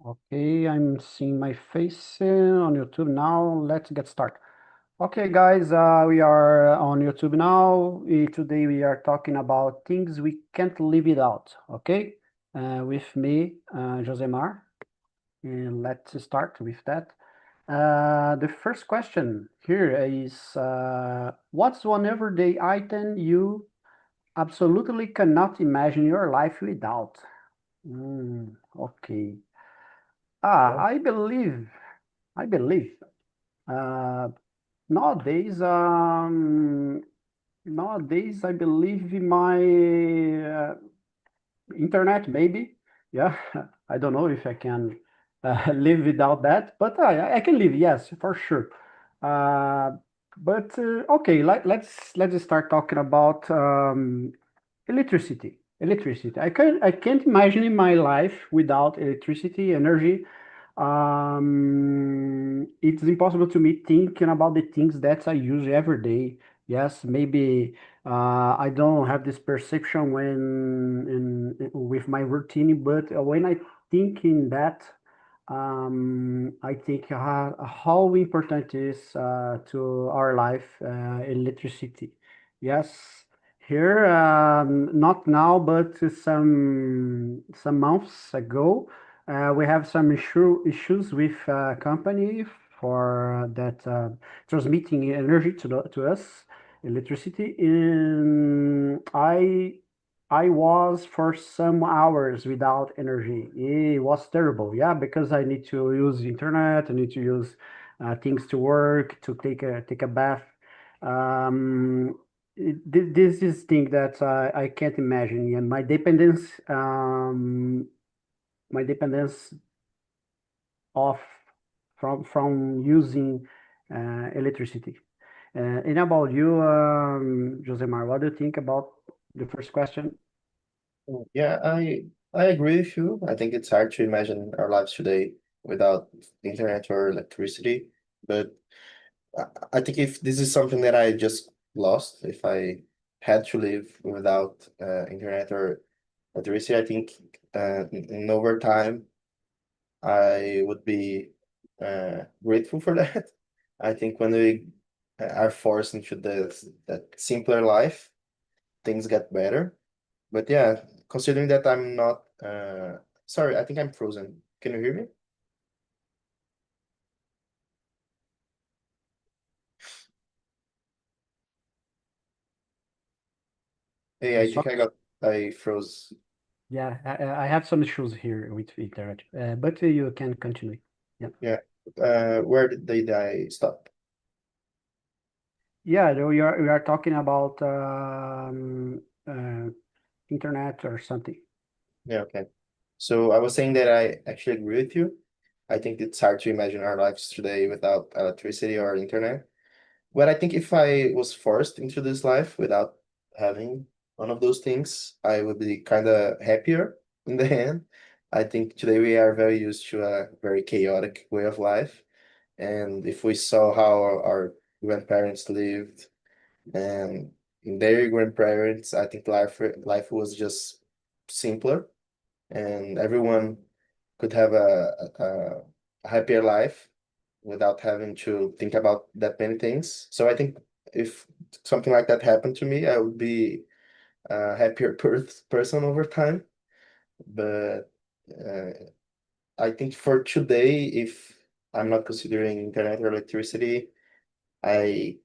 Okay, I'm seeing my face on YouTube now. Let's get started. Okay, guys, we are on YouTube now. Today we are talking about things we can't live without. Okay, with me, Josemar, and let's start with that. The first question here is, what's one everyday item you absolutely cannot imagine your life without? Okay. Yeah. I believe, uh, nowadays, I believe in my internet, maybe. Yeah, I don't know if I can live without that, but I can live, yes, for sure. Uh, but okay, let's start talking about electricity. Electricity. I can't imagine my life without electricity, energy. It's impossible to me thinking about the things that I use every day. Yes, maybe I don't have this perception with my routine, but when I think in that, I think how important it is to our life, electricity. Yes, here, not now, but some months ago, we have some issues with company for that transmitting energy to us, electricity. And I was for some hours without energy. It was terrible, yeah, because I need to use internet, I need to use things to work, to take a bath. This is thing that I can't imagine. And my dependence of from using electricity. And about you, Josemar, what do you think about the first question? Yeah, I agree with you. I think it's hard to imagine our lives today without internet or electricity. But I I think if this is something that I just lost, if I had to live without internet or electricity, I think in over time I would be grateful for that. I think when we are forced into that simpler life, things get better. But yeah, considering that I'm not sorry, I think I'm frozen. Can you hear me? Hey, I So, think I froze. yeah, I have some issues here with internet, but you can continue. Yeah, Yeah. Where did I stop? yeah. We are talking about internet or something. Yeah, okay. So I was saying that I actually agree with you. I think it's hard to imagine our lives today without electricity or internet. But I think if I was forced into this life without having one of those things, I would be kind of happier in the end. I think today we are very used to a very chaotic way of life. And if we saw how our grandparents lived and their grandparents, I think life was just simpler and everyone could have a happier life without having to think about that many things. So I think if something like that happened to me, I would be a happier person over time. But uh, I think for today, if I'm not considering internet or electricity, I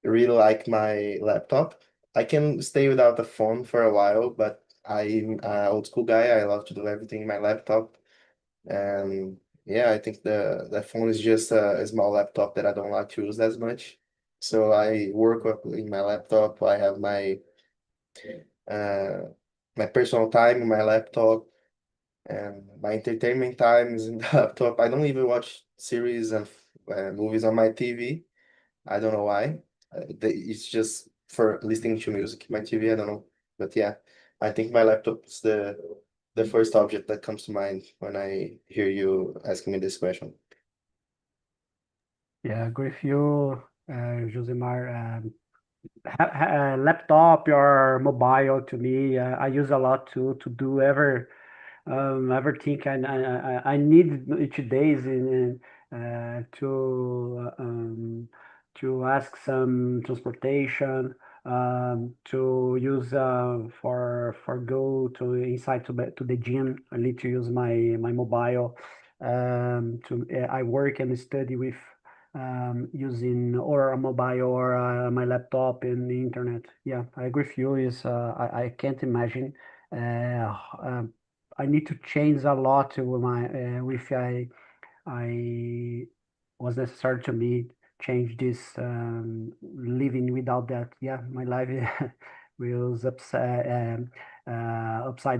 really like my laptop. I can stay without a phone for a while, but I'm an old school guy. I love to do everything in my laptop. And yeah, I think the phone is just a small laptop that I don't like to use as much. So I work in my laptop. I have uh, my personal time in my laptop, and my entertainment time is in the laptop. I don't even watch series and movies on my TV. I don't know why. It's just for listening to music. My TV, I don't know. But yeah, I think my laptop is the first object that comes to mind when I hear you asking me this question. Yeah, agree with you, Josemar. Laptop or mobile to me, I use a lot to do ever. Ever think I need each days to ask some transportation, to use for go to inside to the gym. I need to use my mobile. I work and study with using or a mobile or my laptop and the internet. Yeah, I agree with you. Is I can't imagine. Uh, um, I need to change a lot to my if I was necessary to me change this living without that. Yeah, my life was upside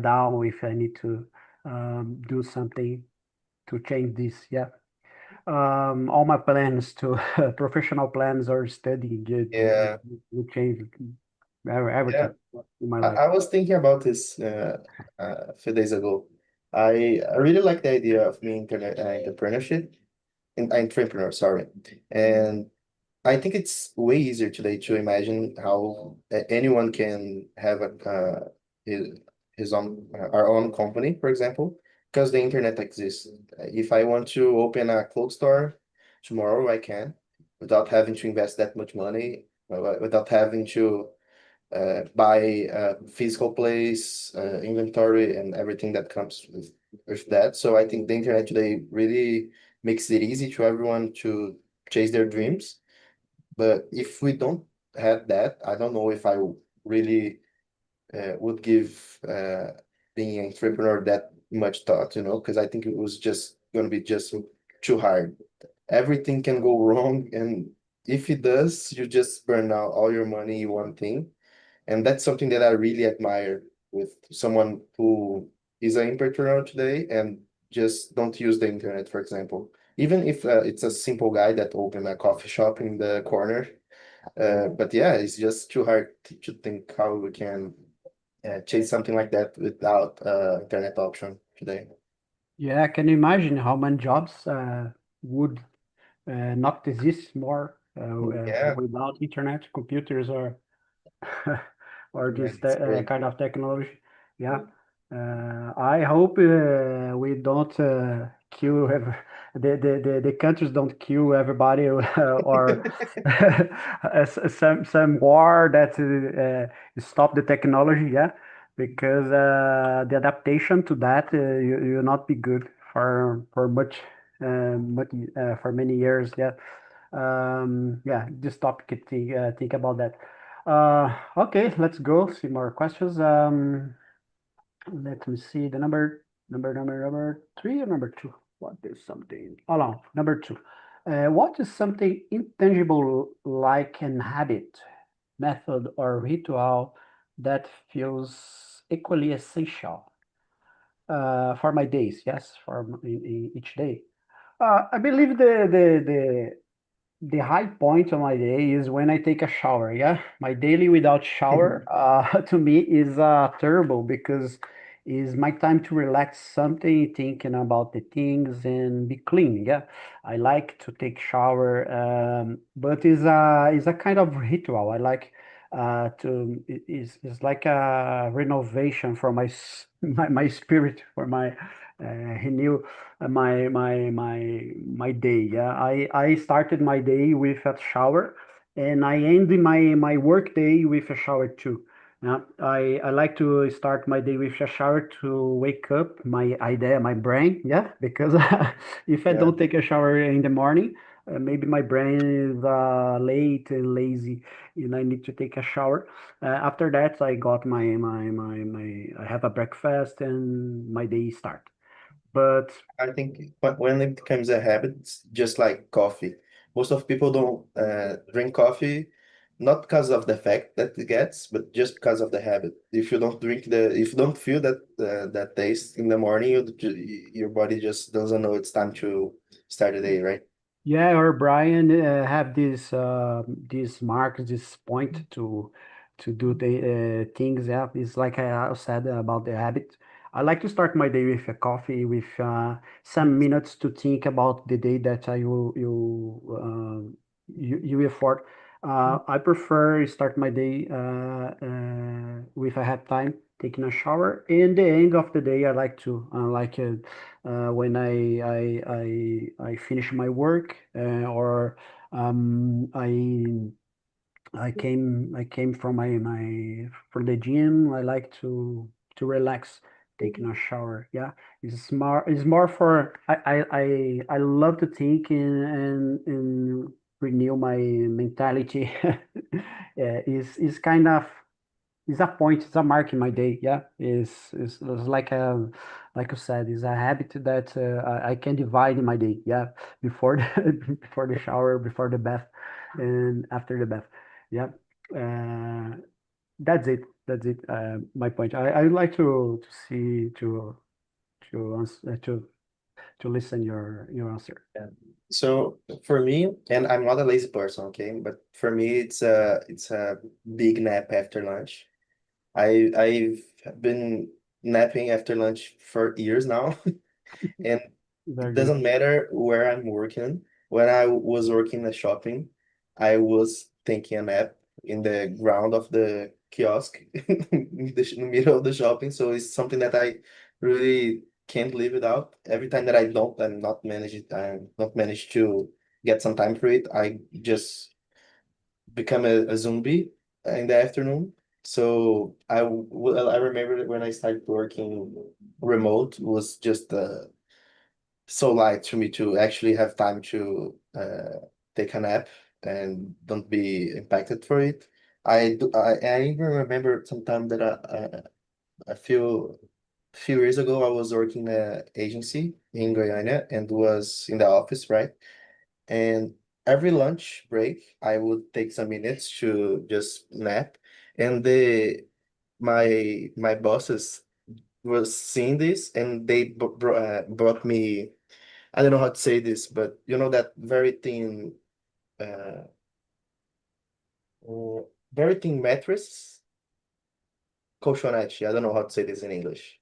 down if I need to do something to change this. Yeah, all my plans to professional plans or studying Yeah, to change yeah. everything in my I, life. I was thinking about this a few days ago. I really like the idea of me internet entrepreneurship, entrepreneur, sorry. And I think it's way easier today to imagine how anyone can have his his own our own company, for example, because the internet exists. If I want to open a clothes store tomorrow, I can, without having to invest that much money, without having to buy a physical place, inventory, and everything that comes with that. So I think the internet today really makes it easy to everyone to chase their dreams. But if we don't have that, I don't know if I really would give being an entrepreneur that much thought, because I think it was just going to be just too hard. Everything can go wrong, and if it does, you just burn out all your money in one thing. And that's something that I really admire with someone who is an entrepreneur today and just don't use the internet, for example. Even if it's a simple guy that opened a coffee shop in the corner, but yeah, it's just too hard to think how we can chase something like that without internet option today. Yeah, can you imagine how many jobs would not exist more Yeah, without internet, computers, or or yeah, this it's great. kind of technology? Yeah, I hope we don't kill the countries don't kill everybody or some war that stop the technology. Yeah, because the adaptation to that you will not be good for much for many years. Yeah, yeah. This topic, think about that. Okay, let's go. See more questions. Let me see the number three or number two. What is something? Oh no, number two. What is something intangible like an habit, method, or ritual that feels equally essential for my days? Yes, in each day. I believe the high point of my day is when I take a shower. Yeah, my daily without shower to me is terrible because is my time to relax something, thinking about the things and be clean. Yeah, I like to take shower, but is a kind of ritual. I like is like a renovation for my spirit for my renew my day. Yeah, I started my day with a shower, and I end my work day with a shower too. Yeah, I like to start my day with a shower to wake up my idea, my brain. Yeah, because if I Yeah, don't take a shower in the morning, maybe my brain is late and lazy, and I need to take a shower. After that, I got I have a breakfast and my day start. But I think when it becomes a habit, it's just like coffee. Most of people don't drink coffee, not because of the fact that it gets, but just because of the habit. If you don't feel that taste in the morning, your body just doesn't know it's time to start the day, right? yeah, or Brian have this mark, this point to do the things. Yeah, it's like I said about the habit. I like to start my day with a coffee, with some minutes to think about the day that you effort. I prefer start my day if I have time. taking a shower. In the end of the day, I like to like when I finish my work or I came from my from the gym. I like to relax, taking a shower. Yeah, it's more for I love to think and renew my mentality. Yeah, is kind of it's a point, it's a mark in my day. Yeah, is like a like you said, is a habit that I can divide in my day. Yeah, before the before the shower, before the bath, and after the bath. Yeah, uh, that's it. That's it. My point. I would like to see to listen your answer. Yeah. So for me, and I'm not a lazy person, okay, but for me, it's a big nap after lunch. I've been napping after lunch for years now, and it Very good. doesn't matter where I'm working. When I was working in the shopping, I was taking a nap in the ground of the kiosk in the middle of the shopping. So it's something that I really can't live without. Every time that I'm not managed to get some time for it, I just become a zombie in the afternoon. So I remember that when I started working remote, it was just so light for me to actually have time to take a nap and don't be impacted for it. I even remember sometime that a few years ago I was working in an agency in Guyana and was in the office, right? And every lunch break I would take some minutes to just nap, and the my bosses was seeing this and they brought me, I don't know how to say this, but you know that uh, uh, very thin mattress, colchonete. I don't know how to say this in English.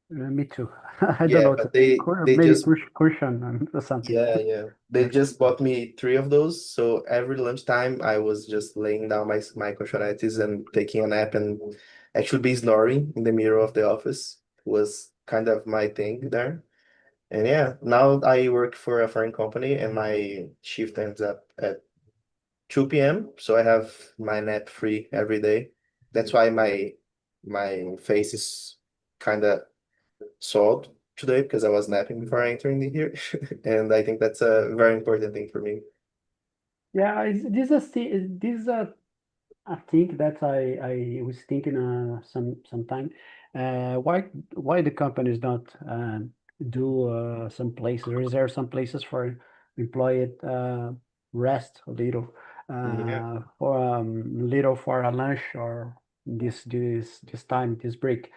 Me too. I don't Yeah, know. but they Maybe just cushion or something. yeah, they Yeah. just bought me three of those. So every lunchtime I was just laying down my colchonetes and taking a nap and actually be snoring in the mirror of the office was kind of my thing there. And yeah, now I work for a foreign company and my shift ends up at 2 p.m. So I have my nap free every day. That's why my face is kind of sore today because I was napping before entering here, and I think that's a very important thing for me. Yeah, this is a thing that I was thinking some time. Why the companies don't do some places, reserve some places for employee rest a little, Yeah. for little for a lunch or this time, this break.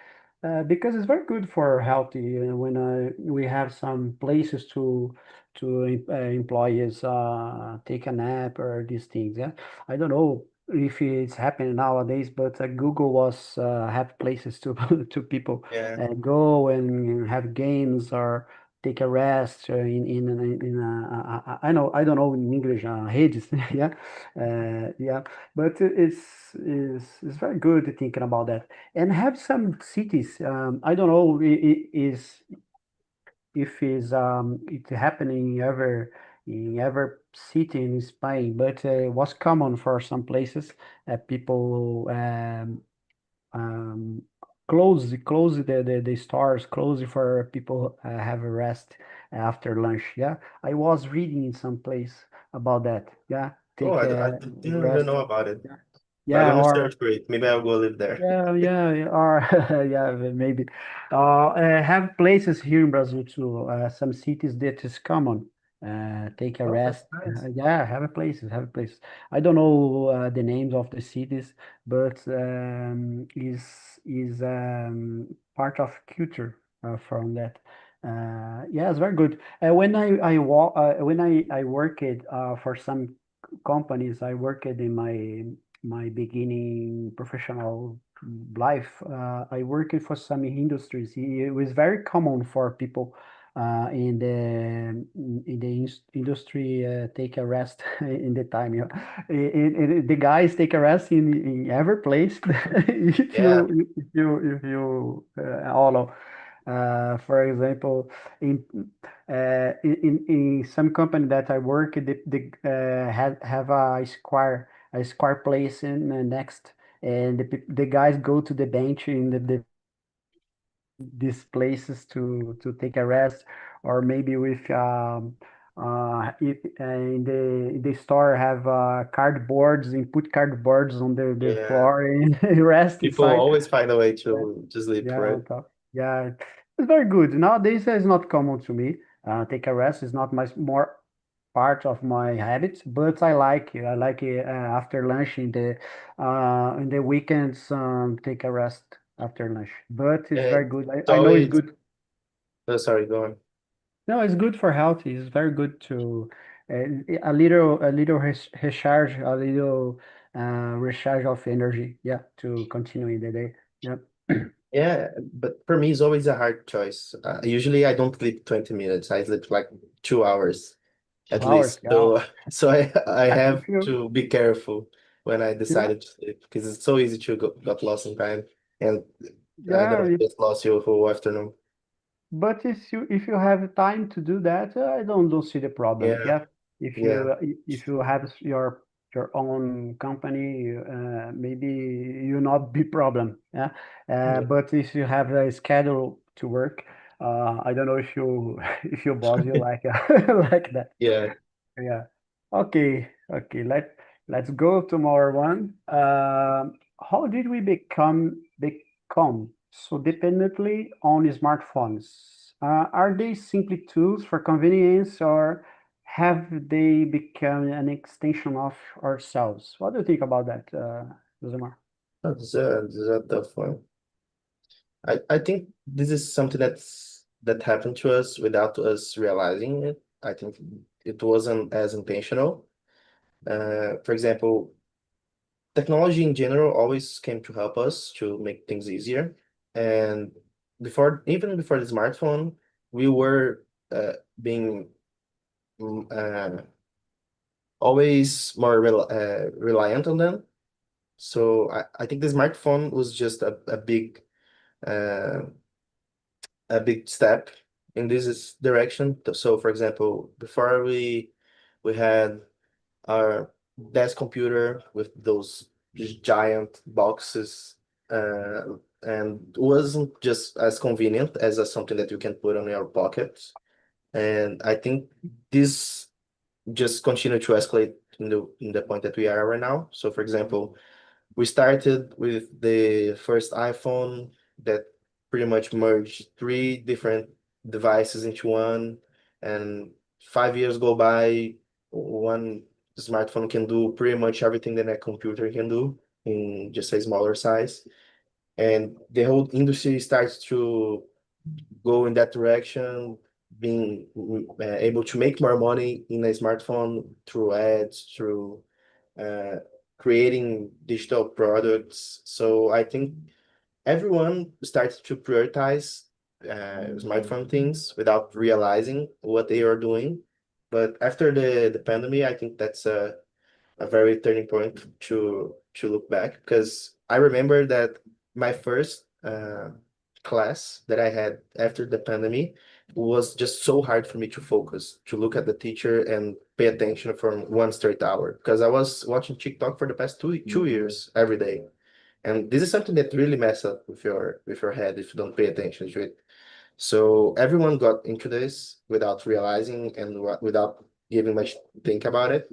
Because it's very good for healthy when we have some places to employees take a nap or these things. Yeah, I don't know if it's happening nowadays, but Google was have places to to people Yeah. go and have games or take a rest I know I don't know in English redes. Yeah, yeah, but it's very good thinking about that and have some cities. I don't know is if is it happening ever in every city in Spain, but it was common for some places. People um, close the stores, close for people have a rest after lunch. Yeah, I was reading in some place about that. Yeah, Oh, take I a didn't even rest. know about it. I'm Yeah, gonna or search for it. Maybe I'll go live there. yeah, or yeah, maybe. Have places here in Brazil too. Some cities that is common. Take a Oh, that's rest. nice. Yeah, have a places, have a places. I don't know the names of the cities, but is part of culture from that. Yeah, it's very good. When I worked for some companies, I worked in my beginning professional life. I worked for some industries. It was very common for people. in the industry take a rest in the time. You know, the guys take a rest in every place. If Yeah, you all of, for example, in in some company that I work, the have a square place in next, and the guys go to the bench in these places to take a rest, or maybe with if in the store have cardboards and put cardboards on the yeah. floor and rest People inside. always find a way Yeah, to sleep, yeah, right? on top. Yeah, it's very good. Nowadays, it's not common to me. Take a rest is not my more part of my habits, but I like it. I like it after lunch in the weekends. Take a rest after lunch, but it's very And good. it's I know it's always, good. oh, sorry, go on. No, it's good for health. It's very good to a little recharge, a little recharge of energy. Yeah, to continue in the day. Yeah, Yeah, but for me, it's always a hard choice. Usually I don't sleep 20 minutes. I sleep like 2 hours two at hours. least. Yeah, So I yeah. have to be careful when I Yeah, decided to sleep because it's so easy to got lost in time and I'm yeah. gonna just lost you whole afternoon. But if you have time to do that, I don't see the problem. Yeah, Yeah, yeah, if you have your own company, maybe you not be problem. Yeah, yeah, but if you have a schedule to work, I don't know if you if your boss you like like that. yeah. Yeah. Okay. Okay. Let's go to more one. How did we become so dependently on smartphones? Are they simply tools for convenience, or have they become an extension of ourselves? What do you think about that, Josemar? This is a tough one. I think this is something that happened to us without us realizing it. I think it wasn't as intentional. For example, technology in general always came to help us to make things easier. And even before the smartphone, we were being uh, always more reliant on them. So I think the smartphone was just uh, a big step in this direction. So, for example, before we had our desk computer with those giant boxes, and wasn't just as convenient as something that you can put on your pocket. And I think this just continued to escalate in the point that we are right now. So, for example, we started with the first iPhone that pretty much merged three different devices into one, and 5 years go by, one smartphone can do pretty much everything that a computer can do in just a smaller size. And the whole industry starts to go in that direction, being able to make more money in a smartphone through ads, through uh, creating digital products. So I think everyone starts to prioritize smartphone things without realizing what they are doing. But after the pandemic, I think that's a very turning point to look back because I remember that my first class that I had after the pandemic was just so hard for me to focus, to look at the teacher and pay attention for one straight hour because I was watching TikTok for the past two years every day. And this is something that really mess up with your head if you don't pay attention to it. So everyone got into this without realizing and without giving much think about it.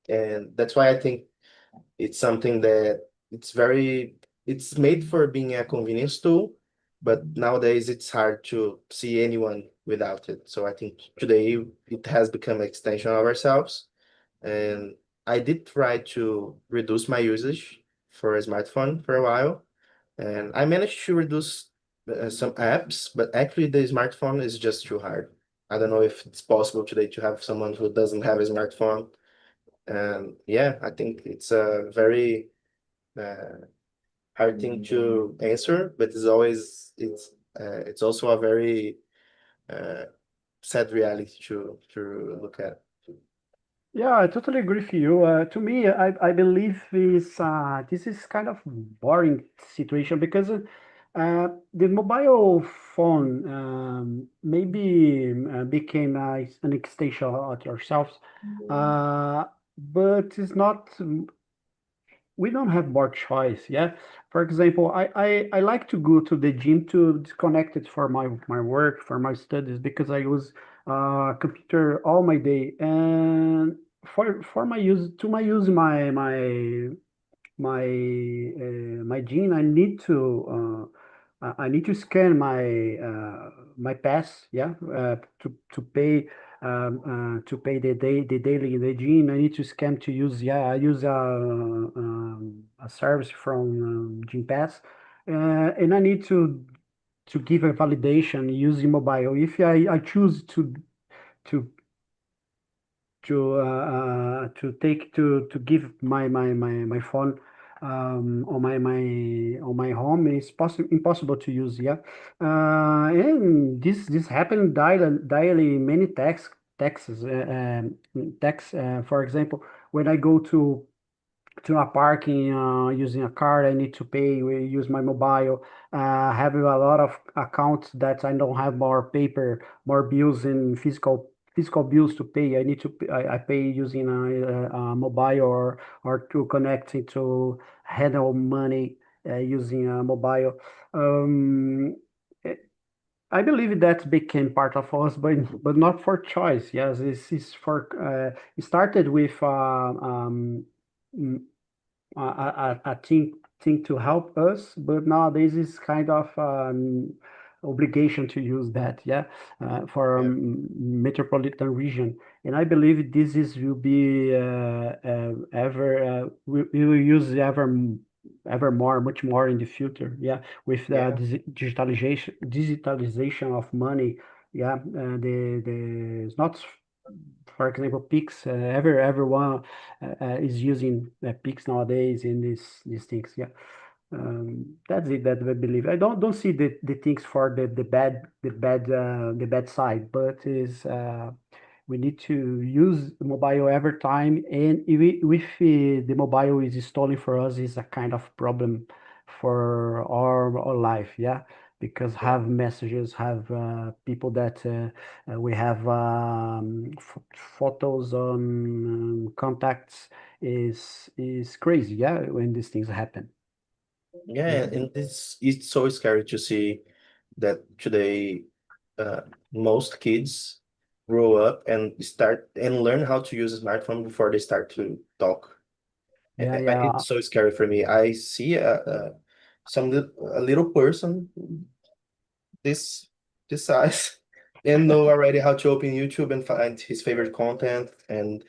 And that's why I think it's something that it's made for being a convenience tool, but nowadays it's hard to see anyone without it. So I think today it has become an extension of ourselves. And I did try to reduce my usage for a smartphone for a while, and I managed to reduce some apps, but actually the smartphone is just too hard. I don't know if it's possible today to have someone who doesn't have a smartphone. And yeah, I think it's a very uh, hard thing to answer, but it's also a very uh, sad reality to look at. Yeah, I totally agree with you. To me, I believe this is kind of boring situation because the mobile phone maybe became an extension of ourselves, uh, but it's not. We don't have more choice. Yeah. For example, I like to go to the gym to disconnect it for my work, for my studies, because I use computer all my day. And for my use, to my use my gene, I need to scan my pass, yeah, to pay the daily the gene. I need to scan to use, yeah, I use a service from Gene Pass, and I need to give a validation using mobile. If I choose to to give my phone on my home, it's possible impossible to use. Yeah. And this happened daily many taxes tax for example, when I go to a parking using a card, I need to pay. We use my mobile. Have a lot of accounts that I don't have more paper, more bills and physical bills to pay. I need to I pay using a mobile or to connect it to handle money using a mobile. Um, eh, I believe that became part of us, but not for choice. Yes, this is for. It started with a thing to help us, but nowadays it's kind of obligation to use that, yeah, for Yeah, metropolitan region. And I believe this is will be we will use ever more, much more in the future, yeah, with yeah, digitalization of money, yeah, the it's not. For example, Pix, everyone is using Pix nowadays in these things. Yeah, that's it. That I believe. I don't see the things for the bad side, but is we need to use the mobile every time, and if the mobile is stolen for us, is a kind of problem for our life. Yeah, because yeah. have messages, have people that we have photos on contacts is crazy. Yeah, when these things happen. Yeah, Yeah. and it's so scary to see that today uh, most kids grow up and start and learn how to use a smartphone before they start to talk. Yeah, yeah. It's so scary for me. I see a little person this this size and know already how to open YouTube and find his favorite content, and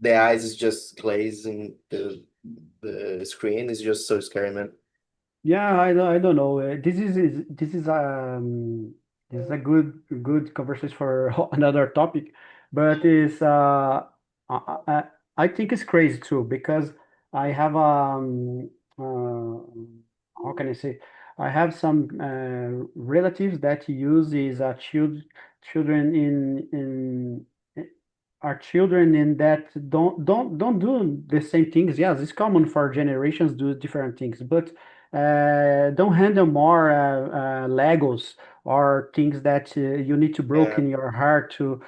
the eyes is just glazing the screen is just so scary, man. Yeah, I don't know. This is a good conversation for another topic, but is I think it's crazy too because I have how can I say, I have some relatives that use is children are children in that don't do the same things. Yes, it's common for generations do different things, but don't handle more Legos or things that you need to broke Yeah, in your heart to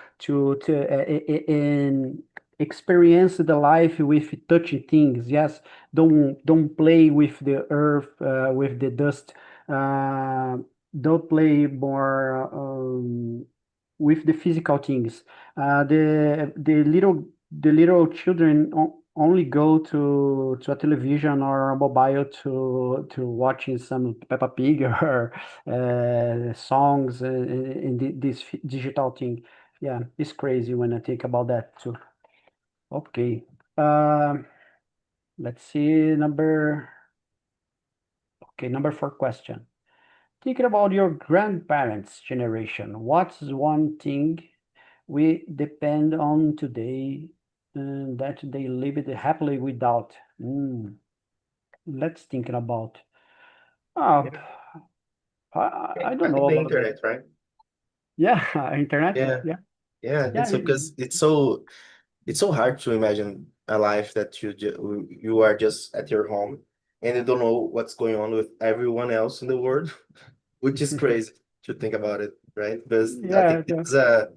and experience the life with touching things. Yes, don't play with the earth, with the dust. Uh, don't play more with the physical things. The little children only go to a television or a mobile to watching some Peppa Pig or songs in this digital thing. Yeah, it's crazy when I think about that too. Okay. Um, let's see number four question. Thinking about your grandparents' generation, what's one thing we depend on today that they lived happily without? Let's think about. Uh, yeah. I I don't think know the about that. internet, right? Yeah, internet. Yeah, Yeah, yeah. yeah, It's so because it's so hard to imagine a life that you are just at your home and you don't know what's going on with everyone else in the world, which is crazy to think about it, right? Because I yeah, think yeah. it's a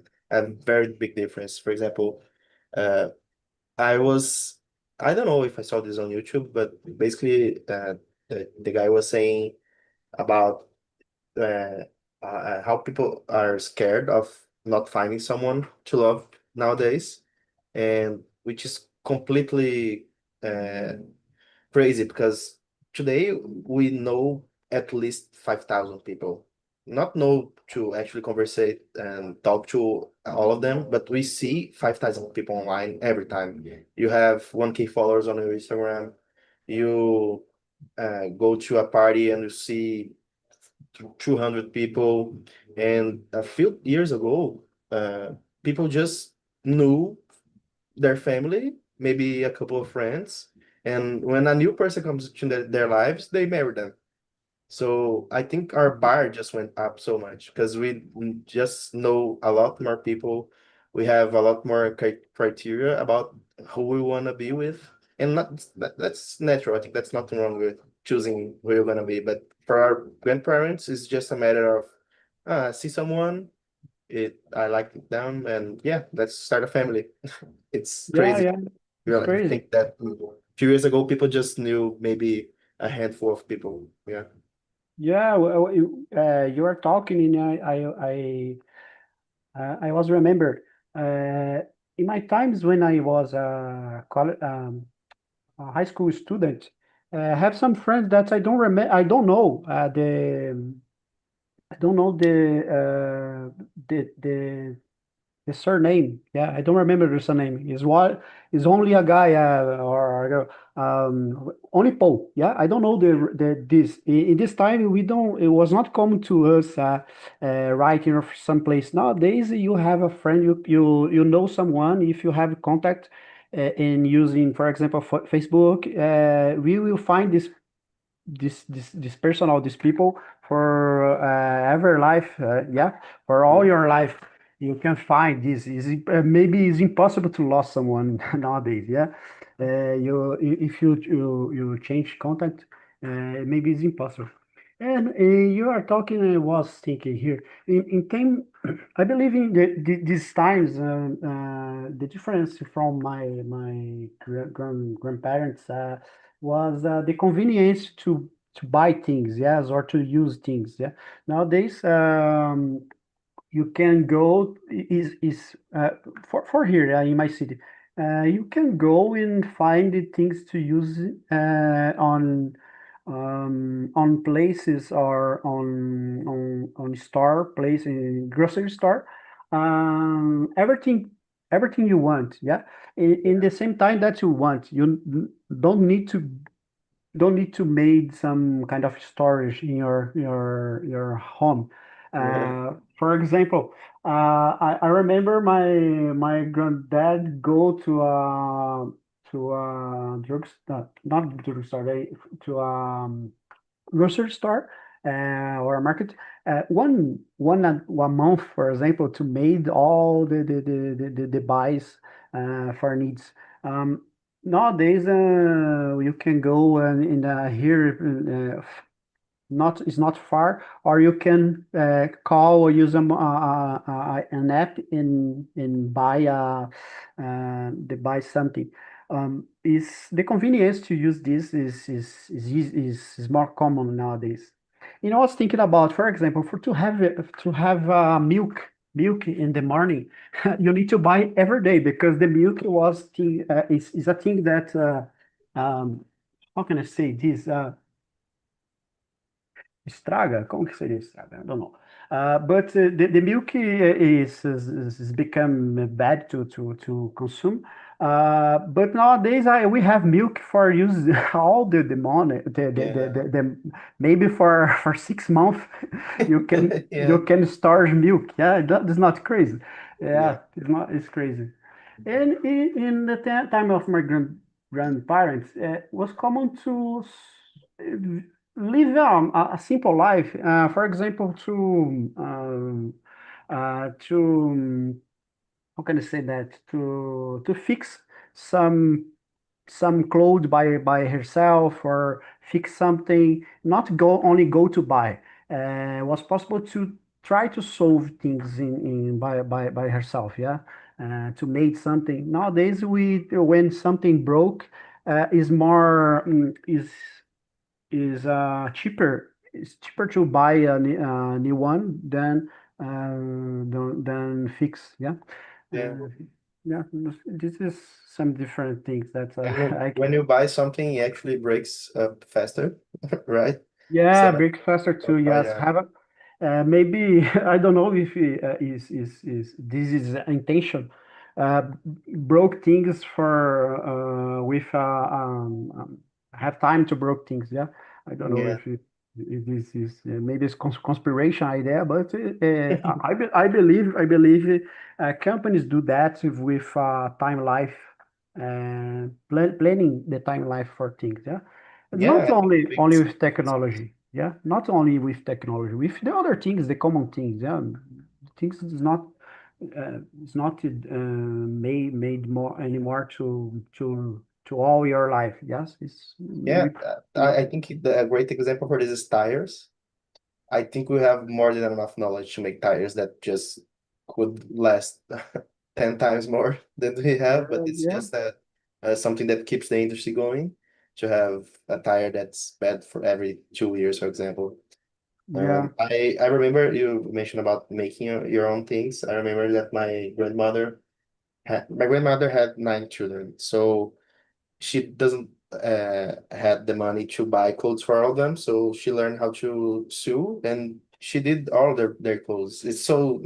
very big difference. For example, uh, I was I don't know if I saw this on YouTube, but basically the guy was saying about uh, how people are scared of not finding someone to love nowadays, and which is completely uh, crazy because today we know at least 5,000 people. Not know to actually conversate and talk to all of them, but we see 5,000 people online every time. You have 1K followers on your Instagram. You go to a party and you see 200 people. And a few years ago, people just knew their family, maybe a couple of friends. And when a new person comes to their lives, they marry them. So I think our bar just went up so much because we just know a lot more people. We have a lot more criteria about who we want to be with. And that's natural. I think that's nothing wrong with choosing who you're going to be. But for our grandparents, it's just a matter of see someone, I like them, and yeah, let's start a family. It's Yeah, crazy. yeah. You It's know, crazy. think that a few years ago, people just knew maybe a handful of people. Yeah. Yeah, well, you are talking, and I was remembered in my times when I was a high school student. I have some friends that I don't remember. I don't know I don't know the surname. Yeah, I don't remember the surname. Is what is only a guy or a girl. Only Paul. Yeah, I don't know the this in this time we don't. It was not common to us writing or someplace. Nowadays you have a friend. You know someone. If you have contact in using, for example, Facebook, we will find this person or these people for ever life, yeah, for all Yeah. your life. You can find this is maybe it's impossible to lose someone nowadays, yeah. If you change contact, maybe it's impossible. And you are talking, I was thinking here in time. I believe in these times, the difference from my grandparents was the convenience to buy things, yes, or to use things. Yeah. Nowadays, you can go is for here in my city. You can go and find the things to use on places or on store place in grocery store. Everything everything you want. Yeah. In the same time that you want, you don't need to make some kind of storage in your home. Yeah. For example, I remember my granddad go to a drug not drugstore to grocery store or a market one month, for example, to made all the buys for needs. Um, Nowadays, you can go and in here not it's not far, or you can call or use an app in buy buy something. Is the convenience to use this is more common nowadays. You know, I was thinking about, for example, for to have milk in the morning, you need to buy every day because the milk is a thing that how can I say this? Estraga? Como que seria estraga? I don't know. But the milk is become bad to consume. But nowadays we have milk for use all the money. Yeah. Maybe for 6 months you Yeah. can store milk. Yeah, that is not crazy. Yeah. Yeah, it's crazy. And in the time of my grandparents, it was common to live a simple life. For example, to to how can I say that, to fix some clothes by herself, or fix something, not go only go to buy. Was possible to try to solve things in by herself, yeah. To make something. Nowadays, we when something broke, is more cheaper. It's cheaper to buy new one than fix. Yeah. Yeah. Uh, yeah. This is some different things that And when I when can. you buy something, it actually breaks up faster, right? Yeah, Instead of break faster too. Yes, yeah, have a maybe I don't know if is this is intention. Broke things for with have time to broke things. Yeah, I don't know yeah, if this is maybe it's conspiration idea, but I believe companies do that with time life and planning the time life for things. Yeah. yeah. Not I think only big only with technology, yeah. Not only with technology, with the other things, the common things, yeah. Things is not made more anymore to all your life. Yes, it's yeah. maybe I not. think a great example for this is tires. I think we have more than enough knowledge to make tires that just could last 10 times more than we have, but it's Yeah, just something that keeps the industry going to have a tire that's bad for every 2 years, for example. yeah, I remember you mentioned about making your own things. I remember that my grandmother had 9 children, so she doesn't had the money to buy clothes for all of them, so she learned how to sew, and she did all their clothes. It's so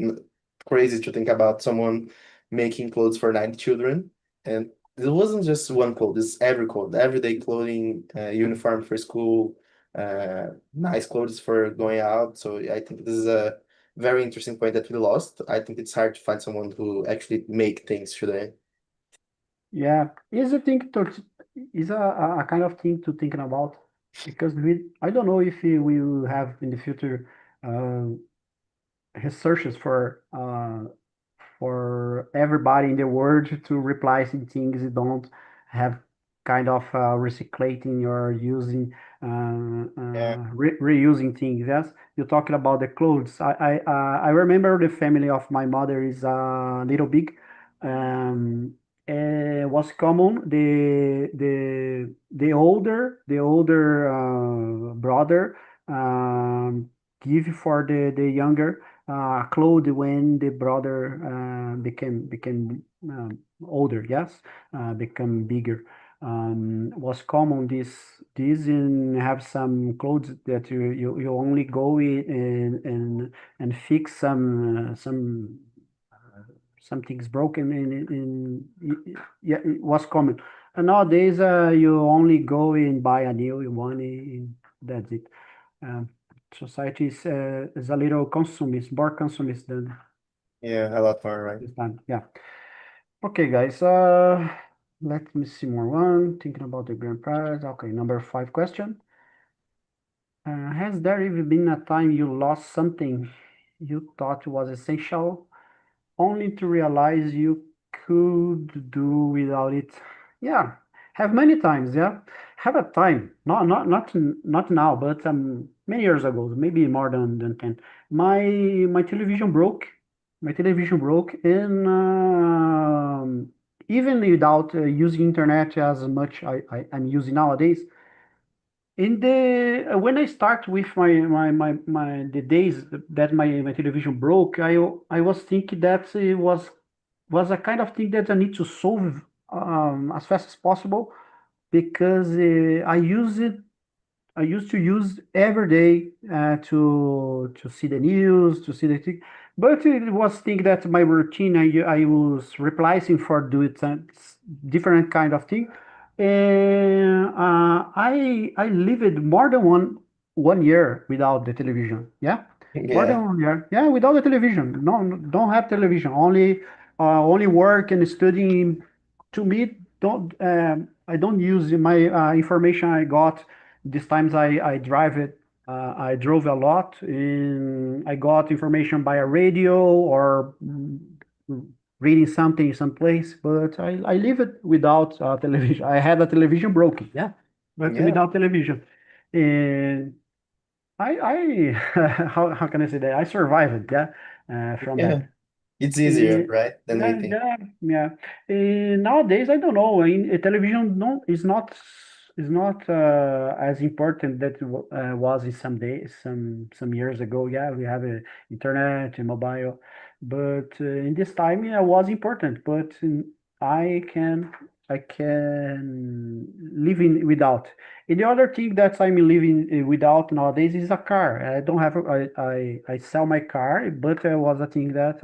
crazy to think about someone making clothes for 9 children, and it wasn't just one clothes, it's every clothes, everyday clothing, uniform for school, nice clothes for going out. So I think this is a very interesting point that we lost. I think it's hard to find someone who actually make things today. yeah. Is a thing to is a kind of thing to thinking about, because we I don't know if we will have in the future uh, researches for everybody in the world to replacing things you don't have, kind of recycling or using Yeah, reusing things. Yes, you're talking about the clothes. I remember the family of my mother is a little big. Um, was common the older brother give for the younger clothes when the brother became older. Yes, become bigger. Was common this and have some clothes that you only go in and fix something's broken yeah, it was common. And nowadays you only go and buy a new one and that's it. um, Society is a little consumist, more consumist than yeah, a lot more, right? this time. Yeah. Okay, guys. Let me see more one. Thinking about the grandparents. Okay, number 5 question. Has there ever been a time you lost something you thought was essential, only to realize you could do without it? Yeah, have many times. Yeah, have a time. Not now, but many years ago, maybe more than 10. My television broke. My television broke, and even without using internet as much I'm using nowadays. In the when I start with my the days that my television broke, I was thinking that it was a kind of thing that I need to solve as fast as possible, because I used to use every day to see the news, to see the thing, but it was thing that my routine I was replacing for doing different kind of thing, and I lived more than one year without the television. Yeah, more than Yeah, 1 year. Yeah, without the television. No, don't have television. Only work and studying. To me, I don't use my information I got these times I drive it. I drove a lot, and I got information by a radio or reading something someplace. But I live it without television. I had a television broken, yeah, but Yeah, without television. And I how can I say that? I survived, yeah, from yeah. that. It's easier, Eh, right, than we yeah, think. yeah, yeah. Nowadays, I don't know. Television no is not as important that was in some days, some years ago. Yeah, we have internet and mobile, but in this time, yeah, was important. But I can I can live in without. And the other thing that I'm living without nowadays is a car. I don't have. I sell my car, but was a thing that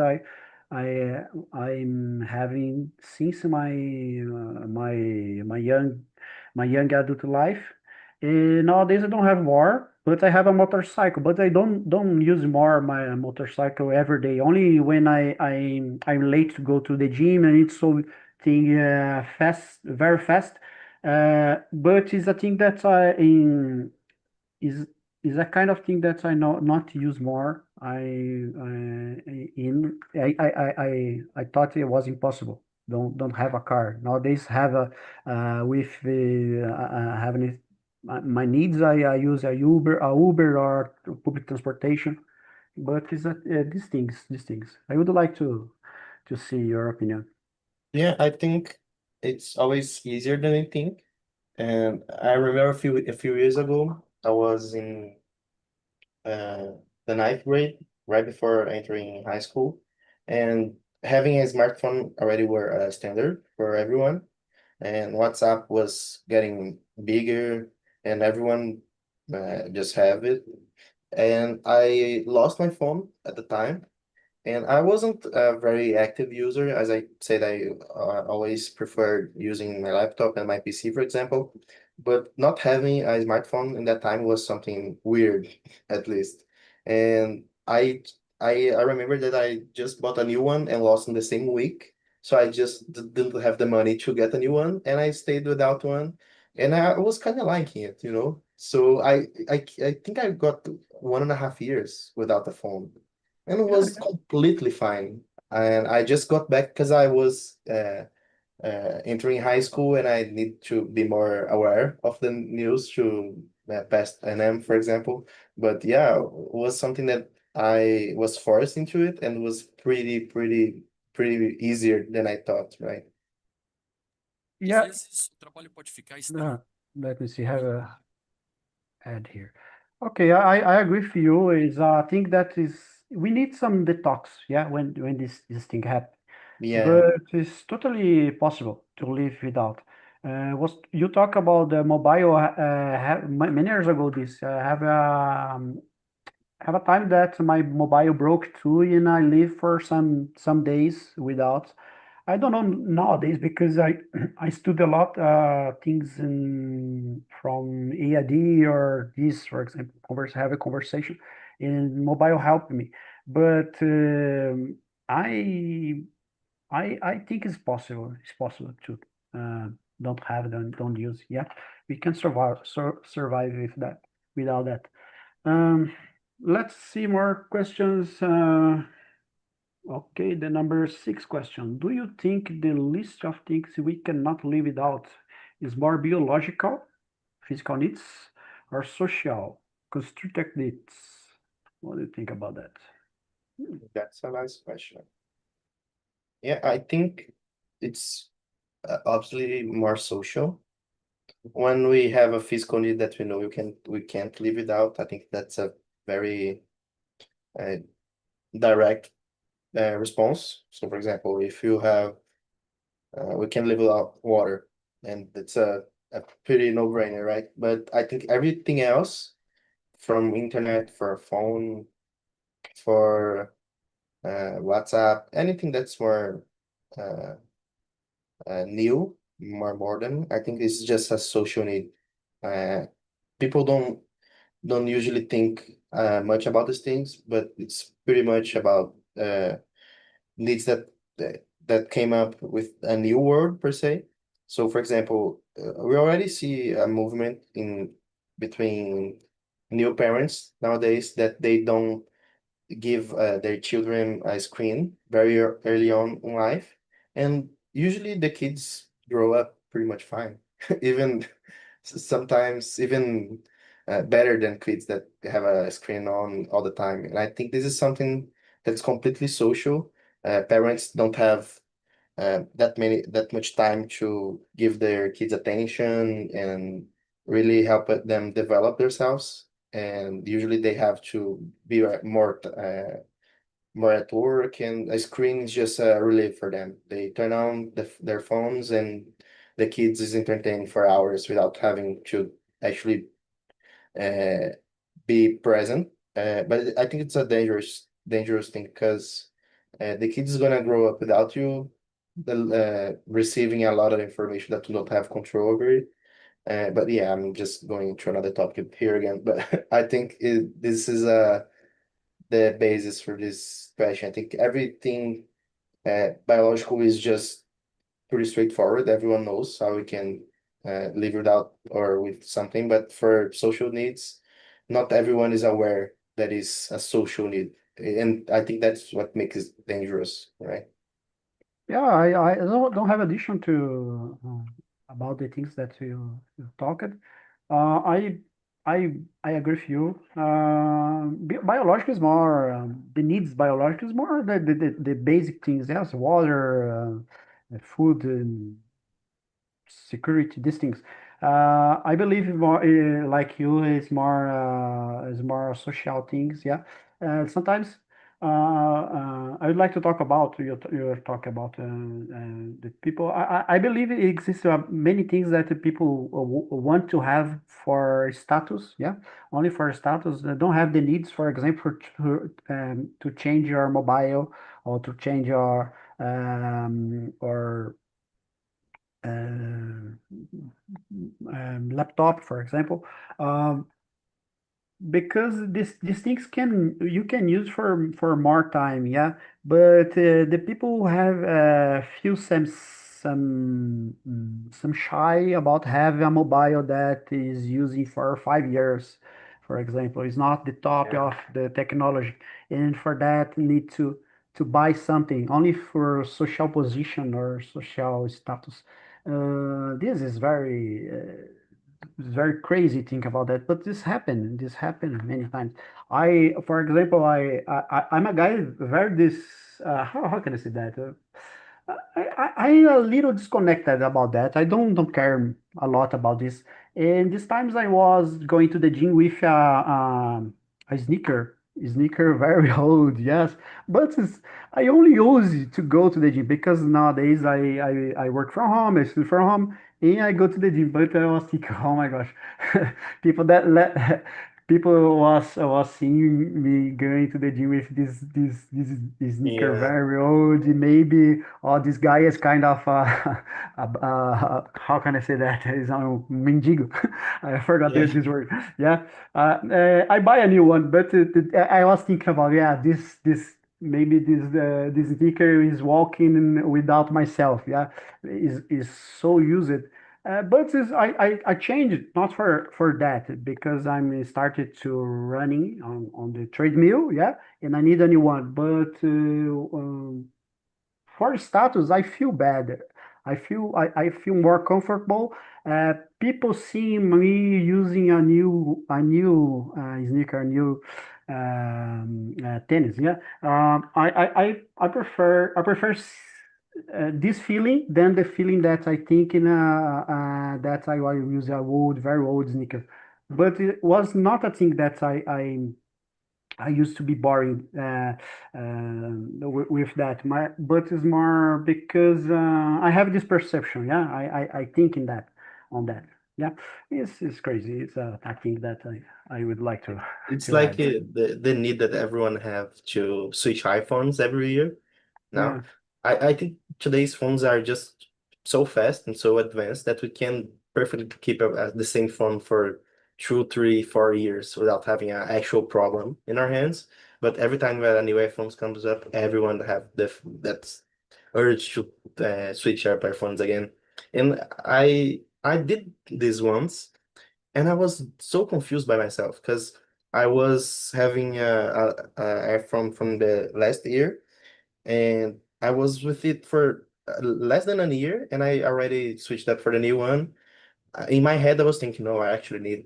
I'm having since my young adult life. Nowadays I don't have more, but I have a motorcycle. But I don't use more my motorcycle every day. Only when I'm late to go to the gym and it's so thing fast, very fast. But it's a thing that I in is is a kind of thing that I know not use more. I thought it was impossible. Don't have a car nowadays. Have a with having it, my needs. I use a Uber or public transportation. But it's these things. I would like to see your opinion. Yeah, I think it's always easier than you think. And I remember a few years ago, I was in uh, the ninth grade, right before entering high school, and having a smartphone already were a standard for everyone. And WhatsApp was getting bigger, and everyone just have it. And I lost my phone at the time, and I wasn't a very active user, as I said, I always preferred using my laptop and my PC, for example. But not having a smartphone in that time was something weird, at least. And I remember that I just bought a new one and lost in the same week. So I just didn't have the money to get a new one, and I stayed without one. And I was kind of liking it, you know. So I think I got 1.5 years without a phone and it Yeah, was completely fine. And I just got back because I was entering high school and I need to be more aware of the news to pass NM, for example. But yeah, it was something that I was forced into it and was pretty easier than I thought, right? yeah. Let me see. Have a add here. Okay, I agree with you. Is I think that is we need some detox, yeah, when this thing happens. Yeah, But it's totally possible to live without. Was you talk about the mobile? Many years ago, this have a time that my mobile broke too, and I live for some days without. I don't know nowadays because I I study a lot things from EAD or this, for example, have a conversation, and mobile helped me. But I I think it's possible. It's possible to uh, don't have don't use. Yeah, we can survive with that without that. Um, let's see more questions. Okay, the number six question. Do you think the list of things we cannot live without is more biological, physical needs, or social, constructed needs? What do you think about that? that's a nice question. Yeah, I think it's obviously more social. When we have a physical need that we know we can't live without, I think that's a very uh, direct response. So, for example, if you have we can live without water, and it's a pretty no-brainer, right? But I think everything else, from internet, for phone, for WhatsApp, anything that's more uh, new, more modern, I think it's just a social need. Uh, People don't usually think much about these things, but it's pretty much about needs that came up with a new word per se. So, for example, we already see a movement in between. new parents nowadays that they don't give their children a screen very early on in life, and usually the kids grow up pretty much fine, even sometimes even better than kids that have a screen on all the time. And I think this is something that's completely social. Parents don't have that much time to give their kids attention and really help them develop themselves. And usually they have to be more at work, and a screen is just a relief for them. They turn on their phones, and the kids is entertained for hours without having to actually uh, be present. But I think it's a dangerous thing, because the kid is gonna grow up without you receiving a lot of information that you don't have control over it. But yeah, I'm just going to another topic here again. But I think this is the basis for this question. I think everything biological is just pretty straightforward. Everyone knows how we can live without or with something, but for social needs, not everyone is aware that is a social need. And I think that's what makes it dangerous, right? Yeah, I don't have addition to about the things that you talked. I I agree with you. Biological is more the needs. Biological is more the basic things. Yes, water, food, security, these things. I believe more like you is more social things. Yeah. Sometimes I would like to talk about you talk about the people. I believe it exists many things that the people want to have for status. Yeah, only for status. They don't have the needs. For example, to change your mobile or to change your or laptop, for example, um, because these things can you can use for more time, yeah. But the people who have feel some shy about having a mobile that is using for 5 years, for example, is not the top Yeah. of the technology, and for that need to buy something only for social position or social status. This is very crazy think about that, but this happened many times. For example, I'm a guy very this how can I say that I'm a little disconnected about that. I don't care a lot about this. And these times I was going to the gym with a sneaker very old, yes. But I only use it to go to the gym because nowadays I work from home, I sleep from home, and I go to the gym. But I was thinking, oh my gosh, people that let people was seeing me going to the gym with this sneaker Yeah. very old. Maybe oh, this guy is kind of how can I say that? He's a mendigo. I forgot Yeah. this word. Yeah, I buy a new one, but I was thinking about yeah, this maybe this sneaker is walking without myself. Yeah, is so used. But I changed it not for that because I'm started to running on the treadmill, yeah, and I need a new one. But for status, I feel bad. I feel more comfortable. People seeing me using a new sneaker, a new tennis. Yeah, I prefer this feeling than the feeling that I think in that I will use a old, very old sneaker. But it was not a thing that I used to be boring with that. But it's more because I have this perception. Yeah, I think in that on that. Yeah, it's crazy. It's a thing that I would like It's to like add. the need that everyone have to switch iPhones every year now. Yeah. I think today's phones are just so fast and so advanced that we can perfectly keep the same phone for 2, 3, 4 years without having an actual problem in our hands. But every time that a new iPhone comes up, everyone have that urge to switch their phones again. And I did this once. and I was so confused by myself because I was having a from the last year, and I was with it for less than a year, and I already switched up for the new one. In my head, I was thinking, no, I actually need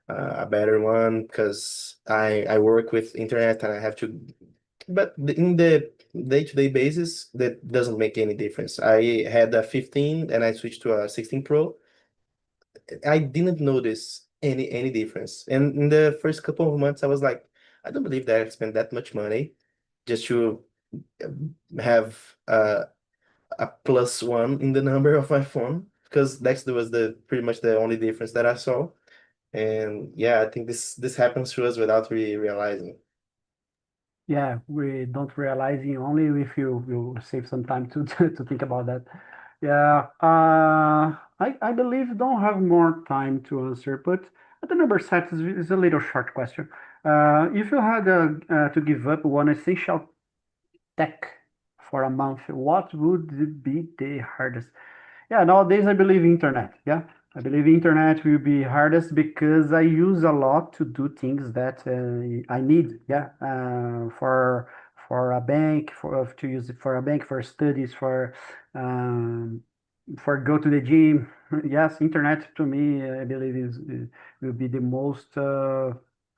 a better one because I work with internet and I have to. But in the day-to-day basis, that doesn't make any difference. I had a 15 and I switched to a 16 Pro. I didn't notice any difference. And in the first couple of months, I was like, I don't believe that I spent that much money just to have a plus one in the number of my phone because that was the pretty much the only difference that I saw. And yeah, I think this happens to us without really realizing. Yeah, we don't realizing only if you save some time to to think about that. Yeah, I believe don't have more time to answer, but the number set is a little short question. If you had to give up one essential tech for a month, what would it be the hardest? Yeah, nowadays I believe internet. Yeah, I believe internet will be hardest because I use a lot to do things that I need. Yeah, for a bank, for to use it for a bank, for studies, um, for go to the gym. Yes, internet to me, I believe will be the most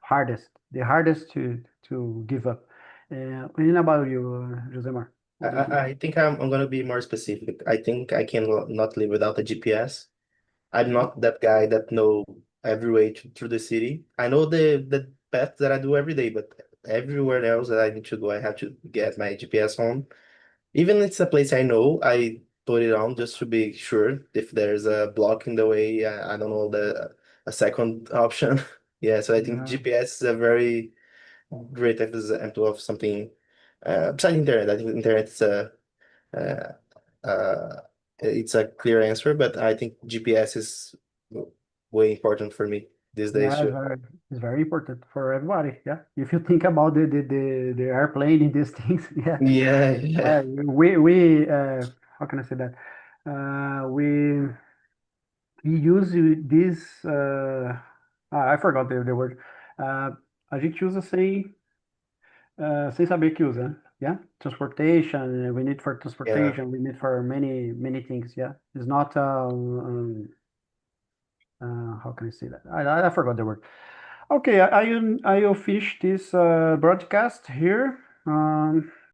hardest, the hardest to give up. And about you, Josemar? I, What do you think? I think I'm gonna be more specific. I think I can not live without a GPS. I'm not that guy that know every way through the city. I know the path that I do every day, but everywhere else that I need to go, I have to get my GPS on. Even if it's a place I know, I put it on just to be sure if there's a block in the way. I don't know the a second option. Yeah, so I think Yeah. GPS is a very great example of something besides internet. I think internet is uh, uh, it's a clear answer, but I think GPS is way important for me these days Yeah, too. it's very important for everybody. Yeah, if you think about the airplane in these things, yeah, Yeah, yeah, we how can I say that? We use this. I forgot the word. Uh, a gente usa sem saber que usa. Yeah, transportation. We need for yeah. transportation. We need for many things. Yeah, it's not. How can I say that? I forgot the word. Okay, I will finish this broadcast here.